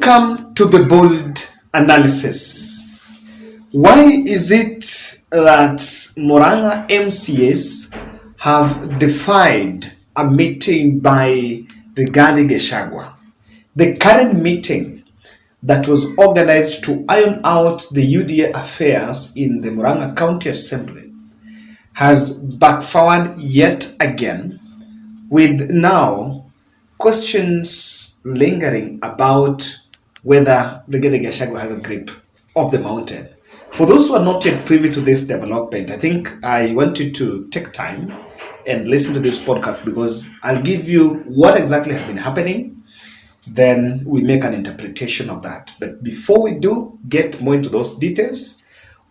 come to the bold analysis. Why is it that Muran'ga MCAs have defied a meeting by Rigathi? The current meeting that was organized to iron out the UDA affairs in the Muran'ga County Assembly has backfired yet again, with now questions lingering about whether Rigathi has a grip of the mountain. For those who are not yet privy to this development, I think I want you to take time and listen to this podcast, because I'll give you what exactly has been happening. Then we make an interpretation of that. But before we do get more into those details,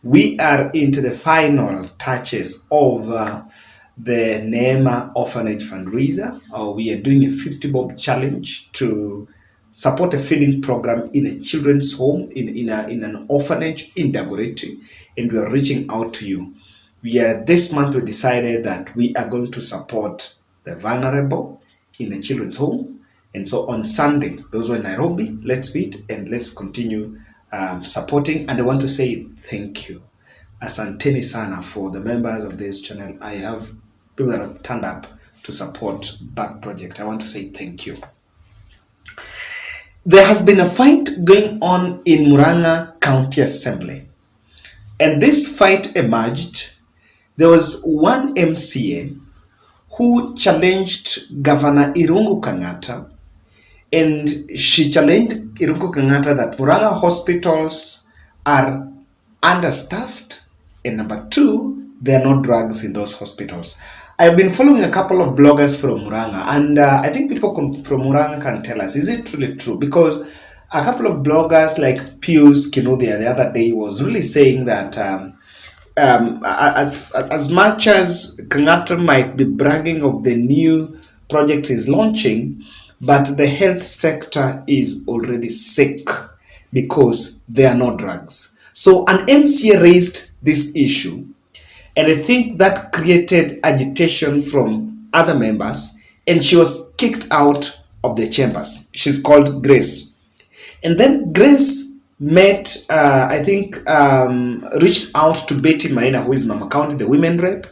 we are into the final touches of the Neema Orphanage fundraiser. We are doing a 50 bob challenge to support a feeding program in a children's home, in an orphanage in Dagoretti, and we are reaching out to you. This month we decided that we are going to support the vulnerable in the children's home, and so on Sunday, those were in Nairobi, let's meet and let's continue supporting. And I want to say thank you, asanteni sana, for the members of this channel. I have people that have turned up to support that project. I want to say thank you. There has been a fight going on in Muran'ga County Assembly, and this fight emerged. There was one MCA who challenged Governor Irungu Kang'ata, and she challenged Irungu Kang'ata that Muran'ga hospitals are understaffed, and number two, there are no drugs in those hospitals. I've been following a couple of bloggers from Muran'ga, and I think people from Muran'ga can tell us, is it really true? Because a couple of bloggers like Pius Kinuthia the other day was really saying that as much as Kang'ata might be bragging of the new project he's launching, but the health sector is already sick because there are no drugs. So an MCA raised this issue, and I think that created agitation from other members, and she was kicked out of the chambers. She's called Grace. And then Grace reached out to Betty Maina, who is Mama County, the women rep,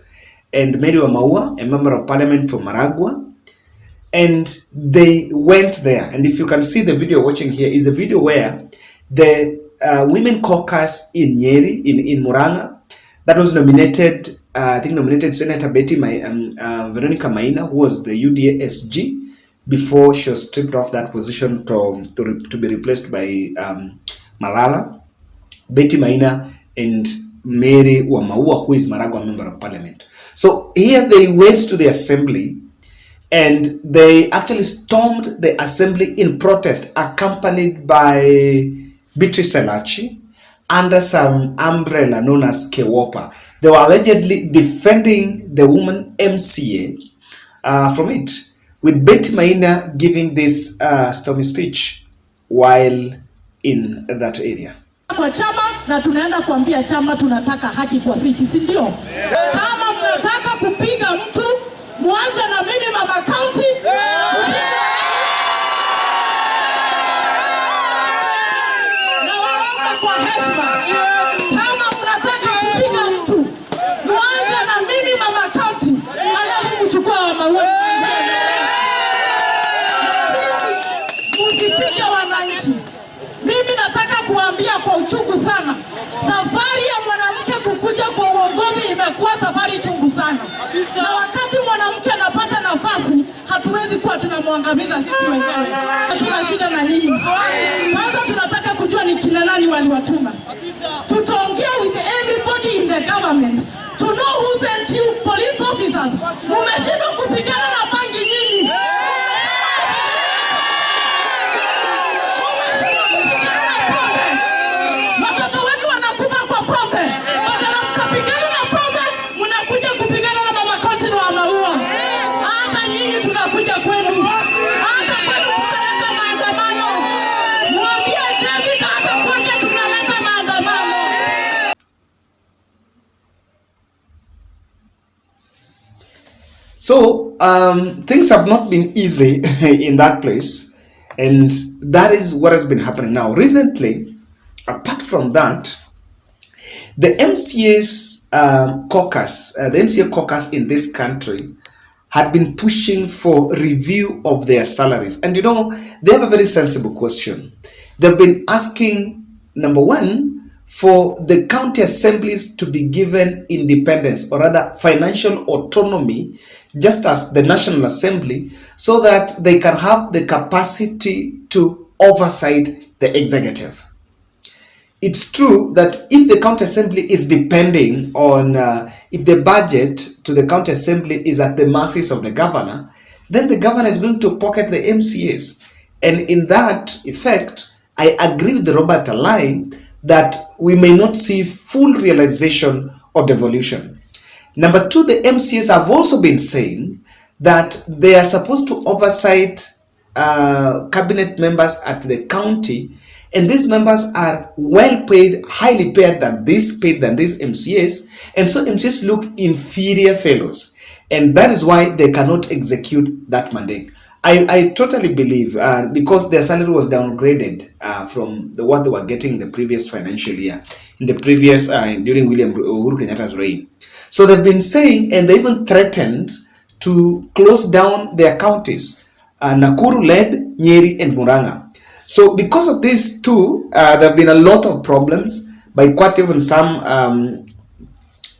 and Mary Wamaua, a member of parliament from Maragua. And they went there. And if you can see the video watching here, is a video where the women caucus in Nyeri, in Muran'ga, that was nominated, nominated Senator Veronica Maina, who was the UDA SG, before she was stripped off that position to be replaced by Malala, Betty Maina, and Mary Wamaua, who is Maragua member of parliament. So here they went to the assembly, and they actually stormed the assembly in protest, accompanied by Beatrice Elachi, under some umbrella known as Kewopa. They were allegedly defending the woman MCA from it, with Betty Maina giving this stormy speech while in that area. Kwa chama na tunaenda kuambia chama tunataka haki kwa viti, si ndio? Kama mnataka kupiga mtu, muanze na mimi Mama County. Na waomba kwa heshima, kama mnataka kupiga mtu, muanze na mimi Mama County, alafu mchukue wa maua. Msipige wananchi. Mimi nataka kuambia kwa uchungu sana, safari ya mwanamke kukuja kwa uongozi imekuwa safari chungu sana. Na wakati mwanamke anapata nafasi, hatuwezi kuwa tunamwangamiza sisi wenyewe. Tuna shida na nyinyi. Kwanza tunataka kujua ni kina nani waliwatuma. Tutaongea with everybody in the government to know who sent you, police officers. Mmeshindwa kupigana na bangi nyinyi. So things have not been easy in that place, And that is what has been happening now. Recently, apart from that, the MCAs caucus, the MCA caucus in this country had been pushing for review of their salaries. And they have a very sensible question. They've been asking, number one, for the county assemblies to be given independence, or rather financial autonomy, just as the National Assembly, so that they can have the capacity to oversight the executive. It's true that if the county assembly is depending on, if the budget to the county assembly is at the mercies of the governor, then the governor is going to pocket the MCAs. And in that effect, I agree with Robert Alai that we may not see full realization or devolution. Number two, the MCAs have also been saying that they are supposed to oversight cabinet members at the county, and these members are well paid, highly paid than these MCAs, and so MCAs look inferior fellows, and that is why they cannot execute that mandate. I totally believe because their salary was downgraded from what they were getting in the previous financial year, in the previous during Uhuru Kenyatta's reign. So they've been saying, and they even threatened to close down their counties, Nakuru-led, Nyeri, and Muran'ga. So because of these two, there have been a lot of problems, by quite even some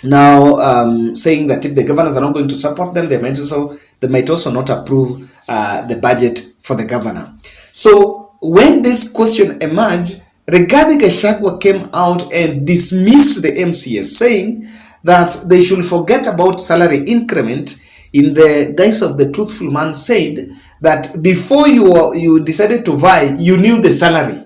now saying that if the governors are not going to support them, they might also not approve the budget for the governor. So when this question emerged, Rigathi Gachagua came out and dismissed the MCAs, saying that they should forget about salary increment. In the guise of the truthful man, said that before you decided to vie, you knew the salary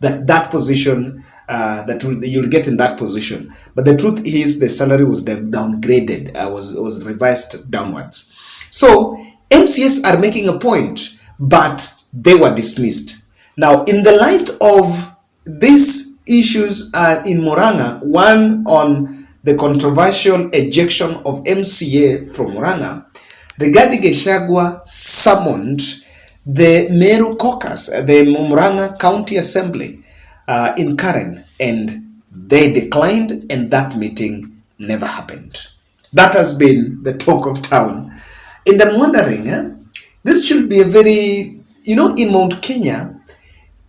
that position that you'll get in that position. But the truth is the salary was downgraded, was revised downwards. So MCAs are making a point, but they were dismissed. Now, in the light of these issues in Muran'ga, one on the controversial ejection of MCA from Muran'ga, Rigathi Gachagua summoned the Meru caucus, the Muran'ga County Assembly in Karen, and they declined, and that meeting never happened. That has been the talk of town. And I'm wondering, this should be a very, in Mount Kenya,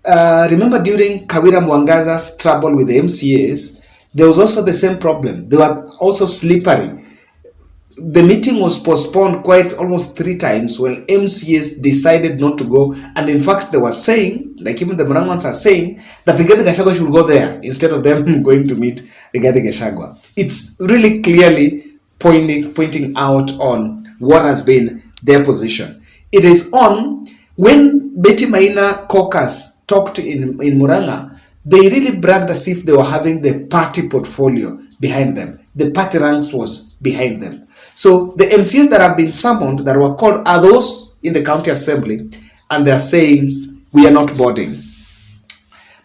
remember during Kawira Mwangaza's trouble with the MCAs, there was also the same problem. They were also slippery. The meeting was postponed quite almost 3 times when MCAs decided not to go. And in fact, they were saying, like even the Muran'gans are saying, that Rigathi Gachagua should go there instead of them going to meet Rigathi Gachagua. It's really clearly pointing out on what has been their position. It is on, when Betty Maina caucus talked in Muran'ga, they really bragged as if they were having the party portfolio behind them. The party ranks was behind them. So the MCAs that have been summoned, that were called, are those in the county assembly, and they are saying, we are not boarding.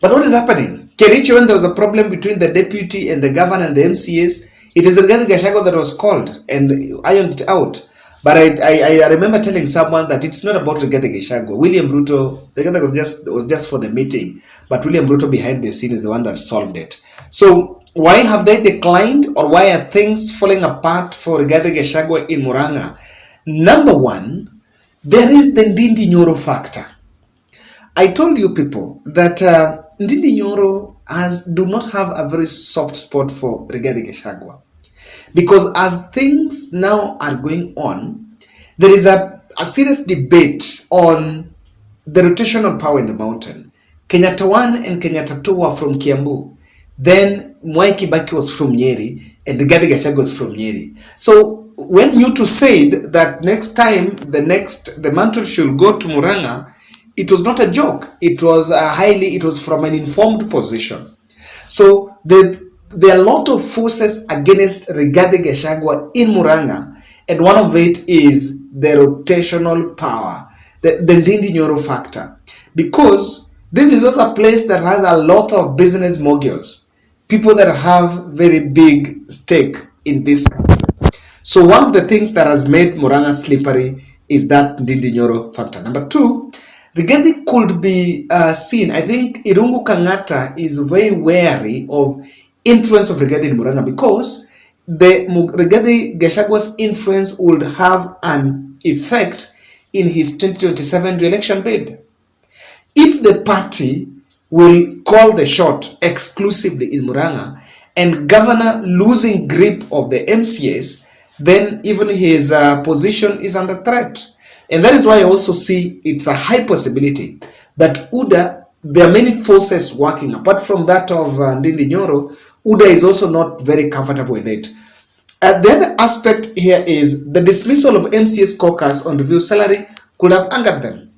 But what is happening? Kericho, when there was a problem between the deputy and the governor and the MCAs, it is Rigathi Gachagua that was called and ironed it out. But I remember telling someone that it's not about Rigathi Gachagua. William Ruto, Rigathi was just for the meeting, but William Ruto behind the scene is the one that solved it. So why have they declined, or why are things falling apart for Rigathi Gachagua in Muran'ga? Number one, there is the Ndindi Nyoro factor. I told you people that Ndindi Nyoro do not have a very soft spot for Rigathi Gachagua. Because as things now are going on, there is a serious debate on the rotational power in the mountain. Kenyatta 1 and Kenyatta 2 were from Kiambu. Then Mwai Kibaki was from Nyeri, and Rigathi Gachagua was from Nyeri. So when Nyuto said that next time the mantle should go to Muran'ga, it was not a joke. It was from an informed position. So there are a lot of forces against Rigathi Gachagua in Muran'ga, and one of it is the rotational power, the Ndindi Nyoro factor. Because this is also a place that has a lot of business moguls, people that have very big stake in this. So one of the things that has made Muran'ga slippery is that Ndindi Nyoro factor. Number two, Rigathi could be seen. I think Irungu Kangata is very wary of influence of Rigathi in Murang'a, because the Rigathi Gachagwa's influence would have an effect in his 2027 re-election bid. If the party will call the shot exclusively in Murang'a and governor losing grip of the MCAs, then even his position is under threat. And that is why I also see it's a high possibility that UDA, there are many forces working. Apart from that of Ndindi Nyoro, UDA is also not very comfortable with it. The other aspect here is the dismissal of MCA's caucus on review salary could have angered them.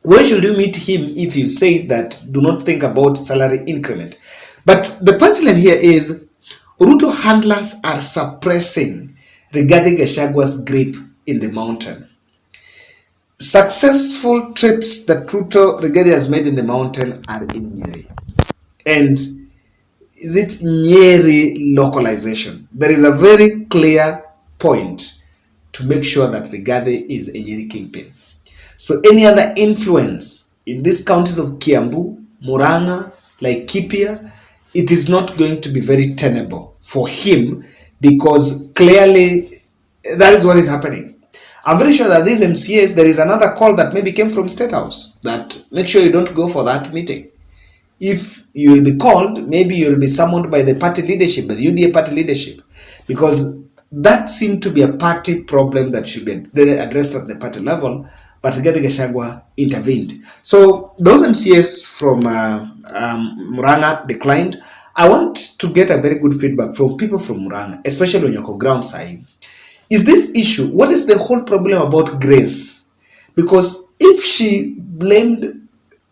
Where should you meet him if you say that do not think about salary increment? But the punchline here is Ruto handlers are suppressing Rigathi Gachagwa's grip in the mountain. Successful trips that Rigathi has made in the mountain are in Nyeri. And is it Nyeri localization? There is a very clear point to make sure that Rigathi is a Nyeri kingpin. So any other influence in these counties of Kiambu, Murang'a, Laikipia, it is not going to be very tenable for him, because clearly that is what is happening. I'm very sure that these MCAs, there is another call that maybe came from State House that make sure you don't go for that meeting. If you will be called, maybe you will be summoned by the party leadership, by the UDA party leadership, because that seemed to be a party problem that should be addressed at the party level, but Rigathi Gachagua intervened. So those MCAs from Murang'a declined. I want to get a very good feedback from people from Murang'a, especially on your ground side. Is this issue, what is the whole problem about Grace? Because if she complained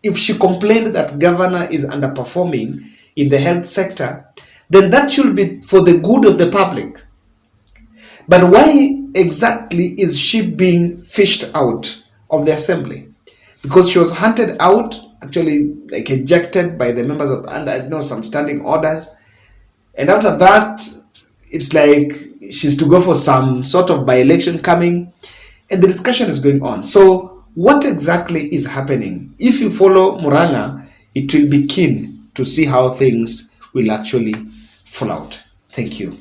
that governor is underperforming in the health sector, then that should be for the good of the public. But why exactly is she being fished out of the assembly? Because she was hunted out, actually like ejected by the members of, and I know some standing orders. And after that, it's like she's to go for some sort of by-election coming, and the discussion is going on. So what exactly is happening? If you follow Murang'a, it will be keen to see how things will actually fall out. Thank you.